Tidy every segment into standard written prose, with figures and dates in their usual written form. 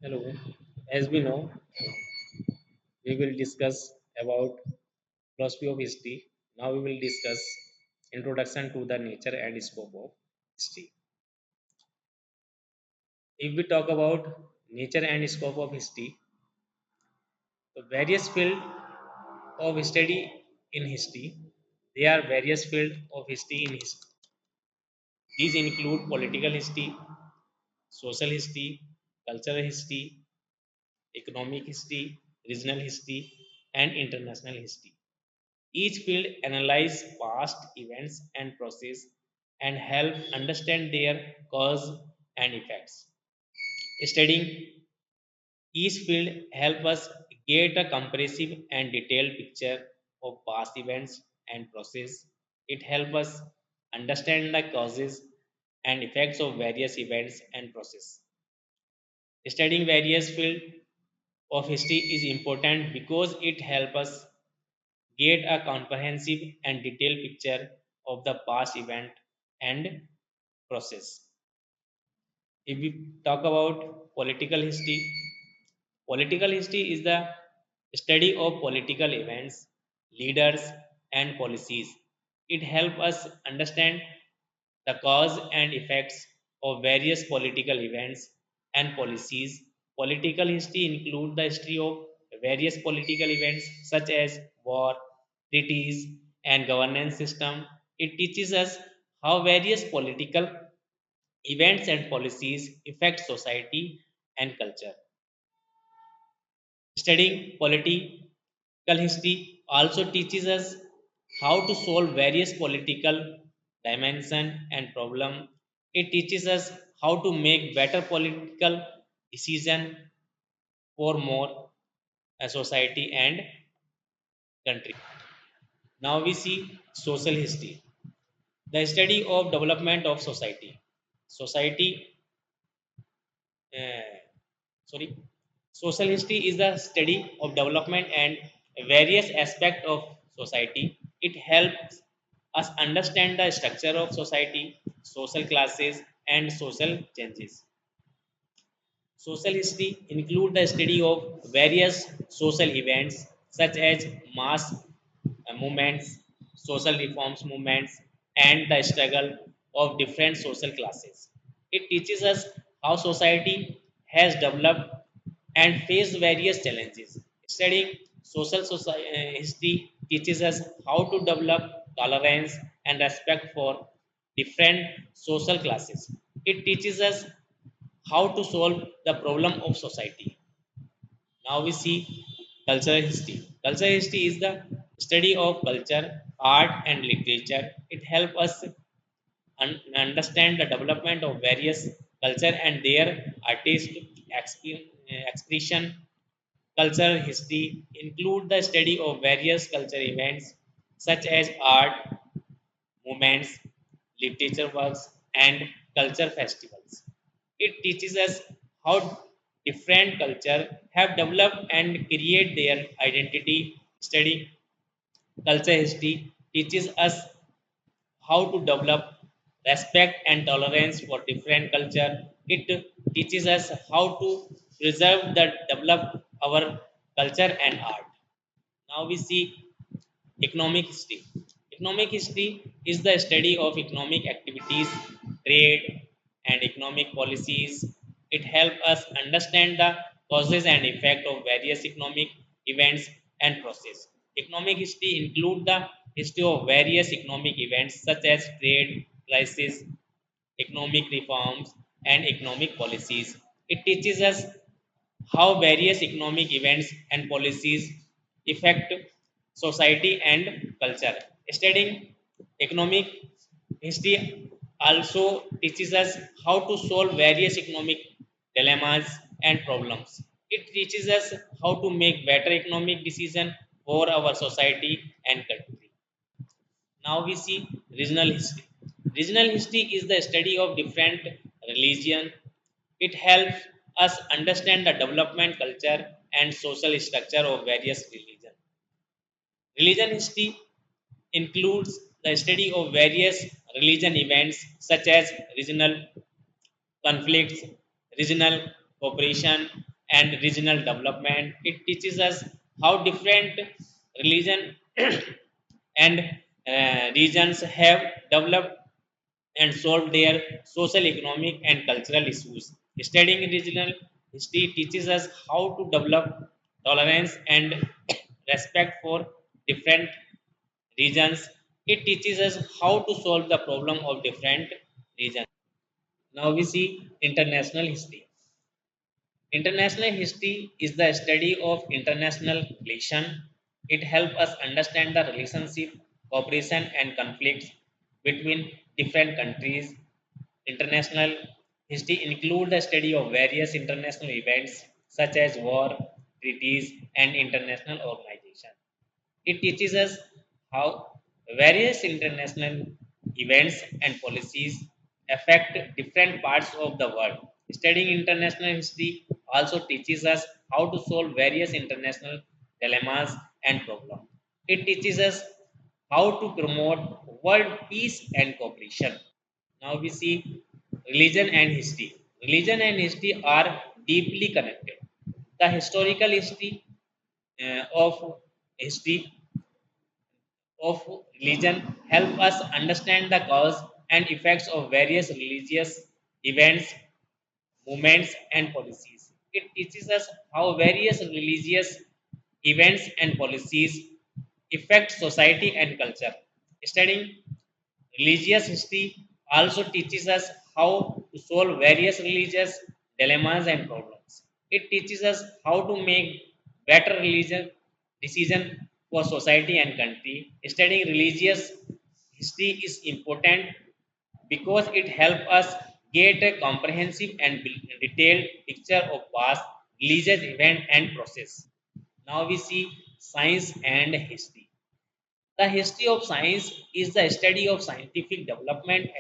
Hello. As we know, we will discuss about philosophy of history. Now we will discuss introduction to the nature and scope of history. If we talk about nature and scope of history, the various field of study in history, there are various field of history in history. These include political history, social history, cultural history, economic history, regional history, and international history. Each field analyze past events and process and help understand their cause and effects. Studying each field help us get a comprehensive and detailed picture of past events and process. It helps us understand the causes and effects of various events and process. Studying various fields of history is important because it helps us get a comprehensive and detailed picture of the past event and process. If we talk about political history is the study of political events, leaders, and policies. It helps us understand the cause and effects of various political events and policies. Political history includes the history of various political events such as war, treaties, and governance system. It teaches us how various political events and policies affect society and culture. Studying political history also teaches us how to solve various political dimension and problem. It teaches us how to make better political decision for more society and country. Now we see social history, the study of development of society. Society, uh, sorry, social history is the study of development and various aspects of society. It helps us understand the structure of society, social classes, and social changes. Social history include the study of various social events such as mass movements, social reforms movements, and the struggle of different social classes. It teaches us how society has developed and faced various challenges. Studying history teaches us how to develop tolerance and respect for different social classes. It teaches us how to solve the problem of society. Now we see cultural history. Cultural history is the study of culture, art, and literature. It helps us understand the development of various culture and their expression. Cultural history include the study of various cultural events such as art, movements, literature works, and culture festivals. It teaches us how different culture have developed and create their identity. Studying culture history teaches us how to develop respect and tolerance for different culture. It teaches us how to preserve the develop our culture and art. Now we see economic history. Economic history is the study of economic activities, trade, and economic policies. It helps us understand the causes and effect of various economic events and process. Economic history include the history of various economic events such as trade, crisis, economic reforms, and economic policies. It teaches us how various economic events and policies affect society and culture. Studying economic history also teaches us how to solve various economic dilemmas and problems. It teaches us how to make better economic decisions for our society and country. Now we see regional history. Regional history is the study of different religion. It helps us understand the development, culture, and social structure of various religions. Religion history includes the study of various religion events such as regional conflicts, regional cooperation, and regional development. It teaches us how different religion and regions have developed and solved their social, economic, and cultural issues. Studying regional history teaches us how to develop tolerance and respect for different regions. It teaches us how to solve the problem of different regions. Now we see international history. International history is the study of international relation. It helps us understand the relationship, cooperation, and conflicts between different countries. International history includes the study of various international events such as war, treaties, and international organizations. It teaches us how various international events and policies affect different parts of the world. Studying international history also teaches us how to solve various international dilemmas and problems. It teaches us how to promote world peace and cooperation. Now we see religion and history. Religion and history are deeply connected. The historical history of history of religion help us understand the cause and effects of various religious events, movements, and policies. It teaches us how various religious events and policies affect society and culture. Studying religious history also teaches us how to solve various religious dilemmas and problems. It teaches us how to make better religion decision for society and country. Studying religious history is important because it helps us get a comprehensive and detailed picture of past religious event and process. Now we see science and history. The history of science is the study of scientific development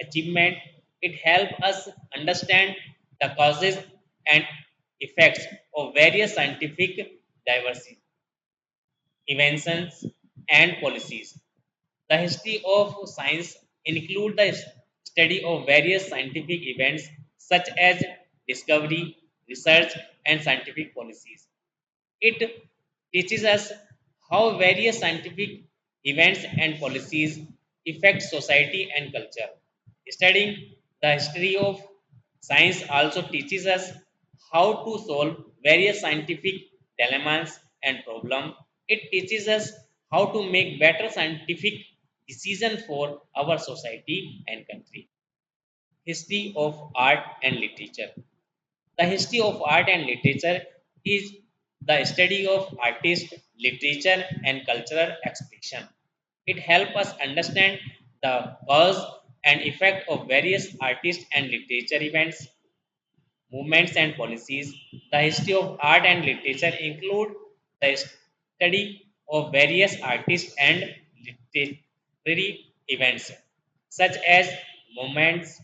achievement. It helps us understand the causes and effects of various scientific diversity, inventions, and policies. The history of science includes the study of various scientific events such as discovery, research, and scientific policies. It teaches us how various scientific events and policies affect society and culture. Studying the history of science also teaches us how to solve various scientific dilemmas and problems. It teaches us how to make better scientific decisions for our society and country. History of art and literature. The history of art and literature is the study of artist, literature, and cultural expression. It helps us understand the cause and effect of various artist and literature events, movements, and policies. The history of art and literature include the study of various artists and literary events, such as movements,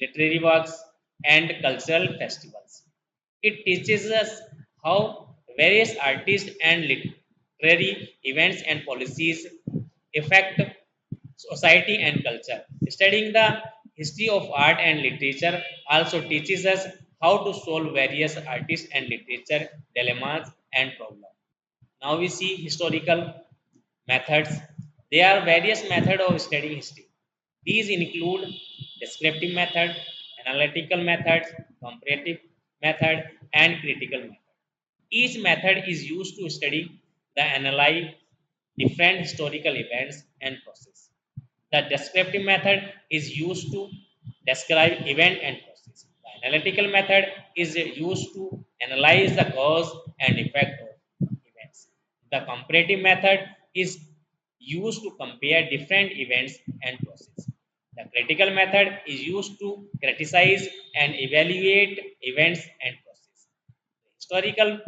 literary works, and cultural festivals. It teaches us how various artists and literary events and policies affect society and culture. Studying the history of art and literature also teaches us how to solve various artist and literature dilemmas and problems. Now we see historical methods. There are various methods of studying history. These include descriptive method, analytical method, comparative method, and critical method. Each method is used to study the analyze different historical events and process. The descriptive method is used to describe event and process. The analytical method is used to analyze the cause and effect of events. The comparative method is used to compare different events and process. The critical method is used to criticize and evaluate events and process. Historical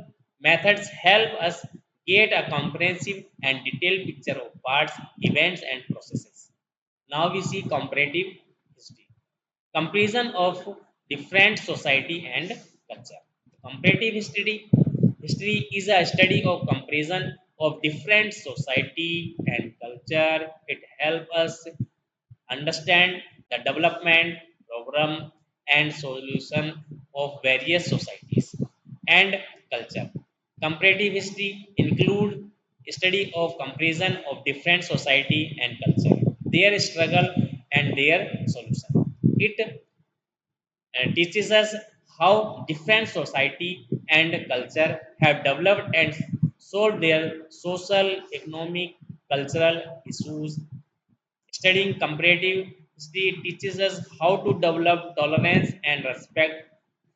methods help us get a comprehensive and detailed picture of parts, events, and processes. Now we see comparative history. Comparison of different society and culture. Comparative history is a study of comparison of different society and culture. It helps us understand the development, program, and solution of various societies and culture. Comparative history include study of comparison of different society and culture, their struggle and their solution. It teaches us how different society and culture have developed and solved their social, economic, cultural issues. Studying comparative history teaches us how to develop tolerance and respect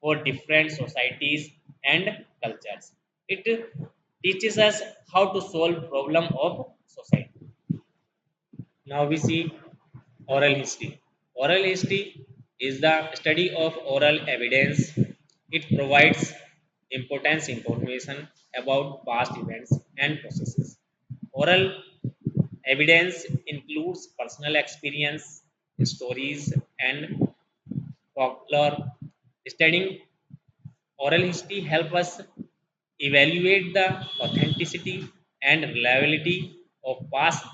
for different societies and cultures. It teaches us how to solve problem of society. Now we see oral history. Oral history is the study of oral evidence. It provides important information about past events and processes. Oral evidence includes personal experience, stories, and folklore. Studying oral history help us evaluate the authenticity and reliability of past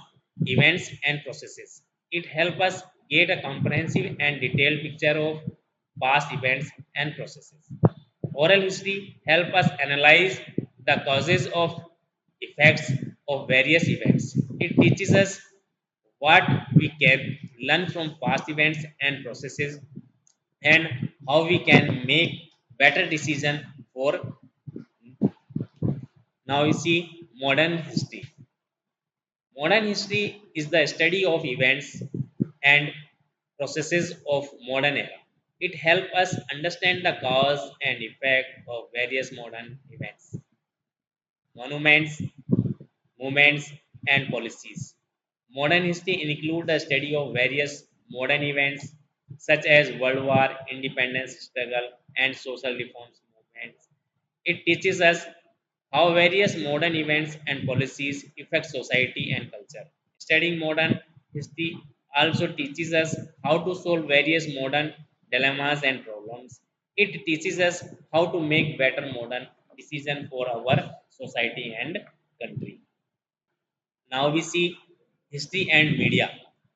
events and processes. It helps us get a comprehensive and detailed picture of past events and processes. Oral history help us analyze the causes of effects of various events. It teaches us what we can learn from past events and processes and how we can make better decision for. Now we see modern history. Modern history is the study of events and processes of modern era. It helps us understand the cause and effect of various modern events, monuments, movements, and policies. Modern history includes the study of various modern events such as World War, independence struggle, and social reforms movements. It teaches us how various modern events and policies affect society and culture. Studying modern history also teaches us how to solve various modern dilemmas and problems. It teaches us how to make better modern decisions for our society and country. Now we see history and media.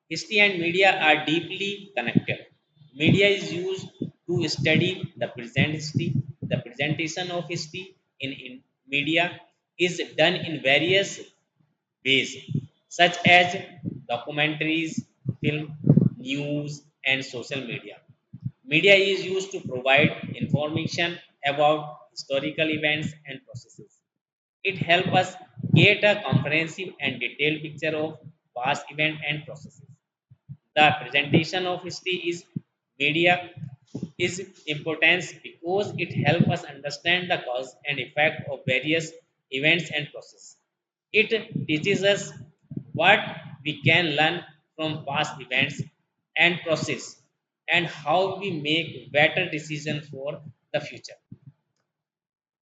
History and media are deeply connected. Media is used to study the present history. The presentation of history in media is done in various ways, such as documentaries, film, news, and social media. Media is used to provide information about historical events and processes. It helps us get a comprehensive and detailed picture of past events and processes. The presentation of history is media is important because it helps us understand the cause and effect of various events and processes. It teaches us what we can learn from past events and process and how we make better decisions for the future.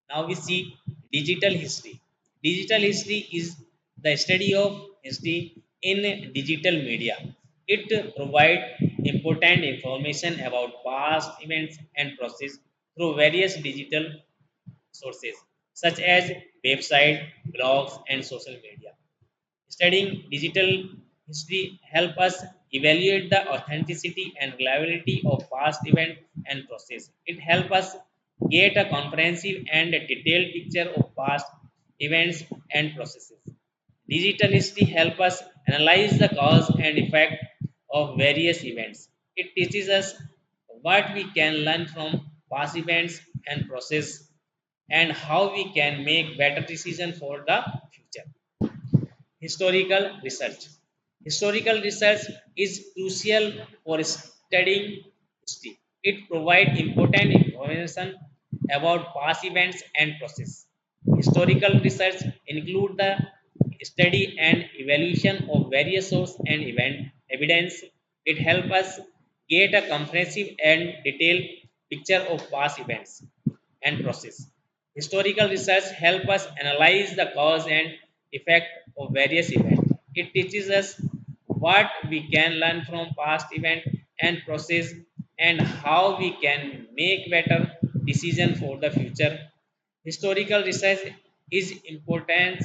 Now we see digital history. Digital history is the study of history in digital media. It provides important information about past events and process through various digital sources such as website, blogs, and social media. Studying digital history help us evaluate the authenticity and reliability of past event and process. It helps us get a comprehensive and detailed picture of past events and processes. Digital history help us analyze the cause and effect of various events. It teaches us what we can learn from past events and process and how we can make better decisions for the future. Historical research. Historical research is crucial for studying history. It provides important information about past events and process. Historical research include the study and evaluation of various source and event evidence. It helps us get a comprehensive and detailed picture of past events and process. Historical research help us analyze the cause and effect of various events. It teaches us what we can learn from past event and process and how we can make better decision for the future. Historical research is important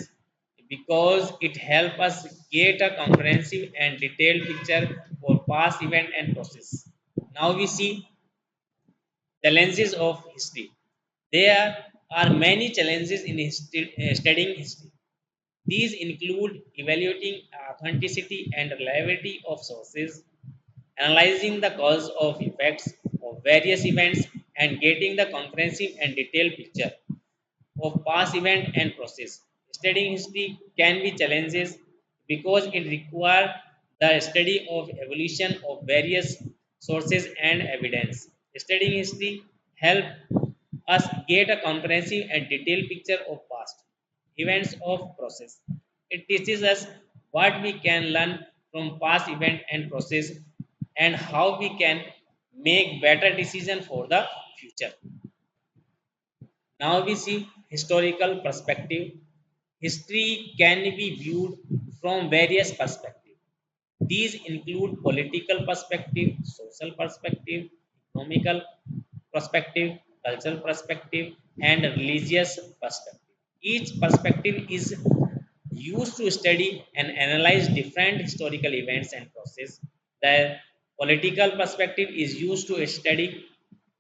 because it helps us get a comprehensive and detailed picture for past event and process. Now we see the lenses of history. They are are many challenges in studying history. These include evaluating authenticity and reliability of sources, analyzing the cause of effects of various events, and getting the comprehensive and detailed picture of past event and process. Studying history can be challenges because it requires the study of evolution of various sources and evidence. Studying history help us get a comprehensive and detailed picture of past events of process. It teaches us what we can learn from past event and process and how we can make better decision for the future. Now we see historical perspective. History can be viewed from various perspectives. These include political perspective, social perspective, economical perspective, cultural perspective, and religious perspective. Each perspective is used to study and analyze different historical events and processes. The political perspective is used to study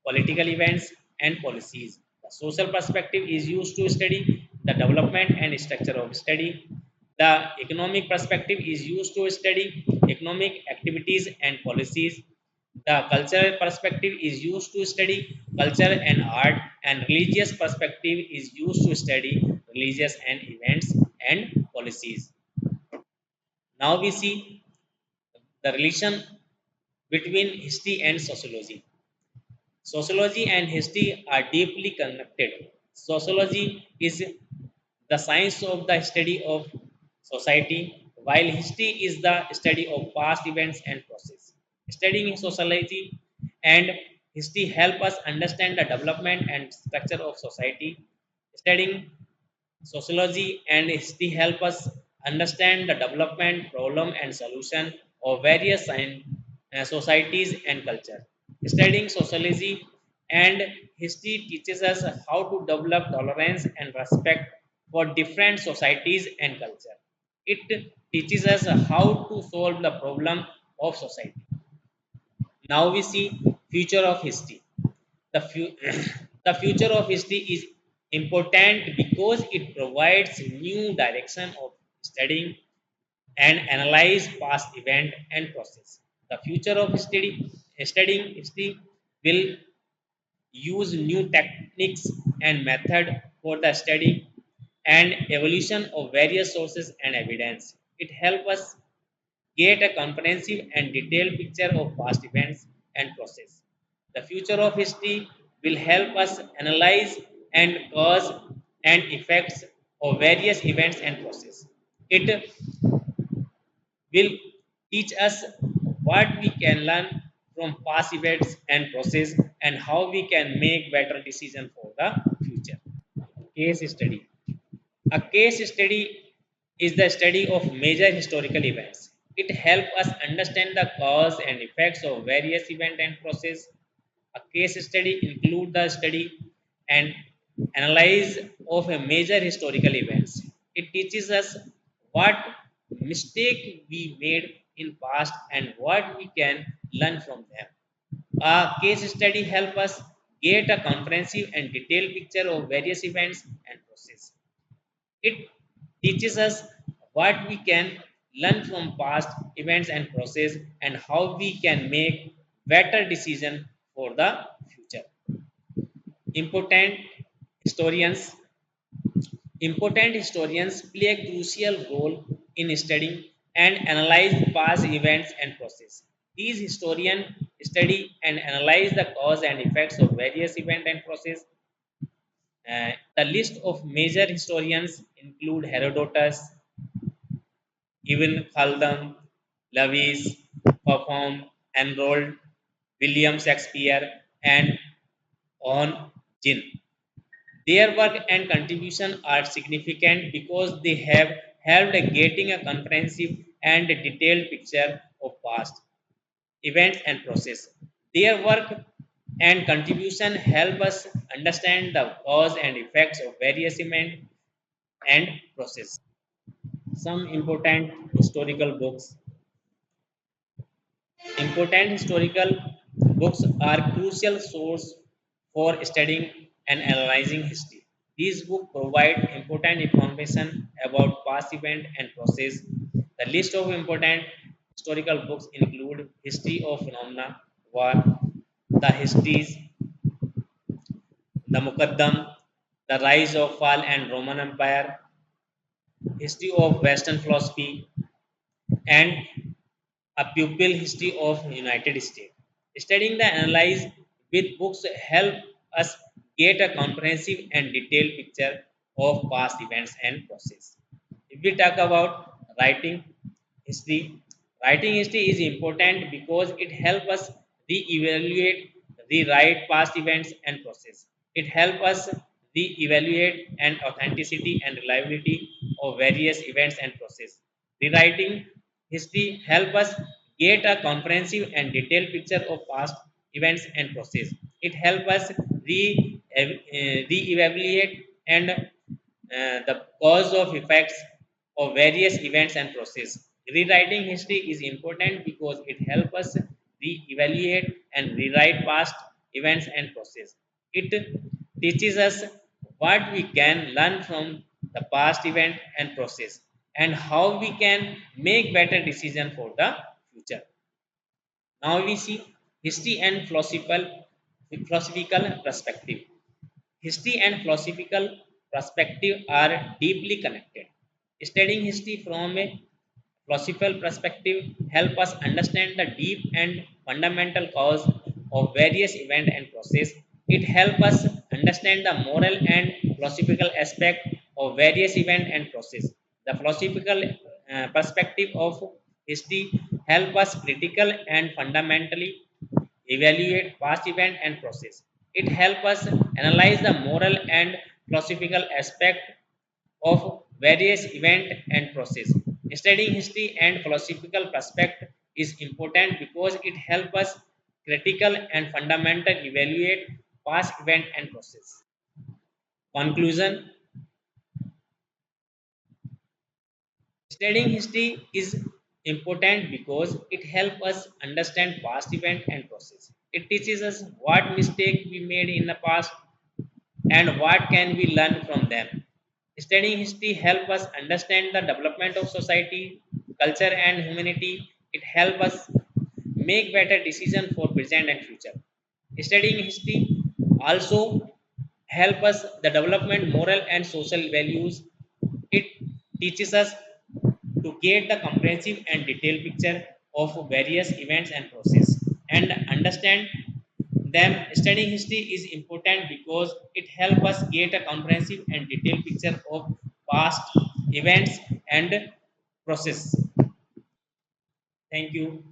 political events and policies. The social perspective is used to study the development and structure of study. The economic perspective is used to study economic activities and policies. The cultural perspective is used to study culture and art, and religious perspective is used to study religious and events and policies. Now we see the relation between history and sociology. Sociology and history are deeply connected. Sociology is the science of the study of society, while history is the study of past events and process. Studying sociology and history help us understand the development and structure of society. Studying sociology and history help us understand the development, problem, and solution of various societies and culture. Studying sociology and history teaches us how to develop tolerance and respect for different societies and culture. It teaches us how to solve the problem of society. Now we see future of history. The future of history is important because it provides new direction of studying and analyze past event and process. The future of studying history will use new techniques and method for the study and evolution of various sources and evidence. It helps us get a comprehensive and detailed picture of past events and process. The future of history will help us analyze and cause and effects of various events and process. It will teach us what we can learn from past events and process and how we can make better decision for the future. Case study. A case study is the study of major historical events. It helps us understand the cause and effects of various events and process. A case study includes the study and analyze of a major historical events. It teaches us what mistake we made in past and what we can learn from them. A case study helps us get a comprehensive and detailed picture of various events and process. It teaches us what we can learn from past events and process and how we can make better decision for the future. Important historians Important historians play a crucial role in studying and analyze past events and process. These historians study and analyze the cause and effects of various events and process. The list of major historians include Herodotus, Ibn Khaldun, Lewis, Buffon, Enrolled, William Shakespeare, and on Jin. Their work and contribution are significant because they have helped getting a comprehensive and detailed picture of past events and process. Their work and contribution help us understand the cause and effects of various events and process. Some historical books. Important historical books are crucial source for studying and analyzing history. These books provide important information about past event and process. The list of important historical books include History of Phenomena, War, the Histories, the Mukaddam, the Rise of Fall and Roman Empire, History of Western Philosophy, and a pupil history of United States. Studying the analyze with books help us get a comprehensive and detailed picture of past events and process. If we talk about writing history, writing history is important because it helps us re-evaluate, rewrite past events and process. It helps us re-evaluate and authenticity and reliability of various events and process. Rewriting history help us get a comprehensive and detailed picture of past events and process. It helps us re-evaluate and the cause of effects of various events and process. Rewriting history is important because it helps us re-evaluate and rewrite past events and process. It teaches us what we can learn from the past event and process and how we can make better decision for the future. Now we see history and philosophical perspective. History and philosophical perspective are deeply connected. Studying history from a philosophical perspective help us understand the deep and fundamental cause of various event and process. It help us understand the moral and philosophical aspect of various event and process. The philosophical perspective of history help us critical and fundamentally evaluate past event and process. It helps us analyze the moral and philosophical aspect of various event and process. Studying history and philosophical perspective is important because it helps us critical and fundamental evaluate past event and process. Conclusion: studying history is important because it helps us understand past event and process. It teaches us what mistake we made in the past and what can we learn from them. Studying history helps us understand the development of society, culture and humanity. It helps us make better decisions for present and future. Studying history also help us the development moral and social values. It teaches us to get the comprehensive and detailed picture of various events and process and understand them. Studying history is important because it helps us get a comprehensive and detailed picture of past events and process. Thank you.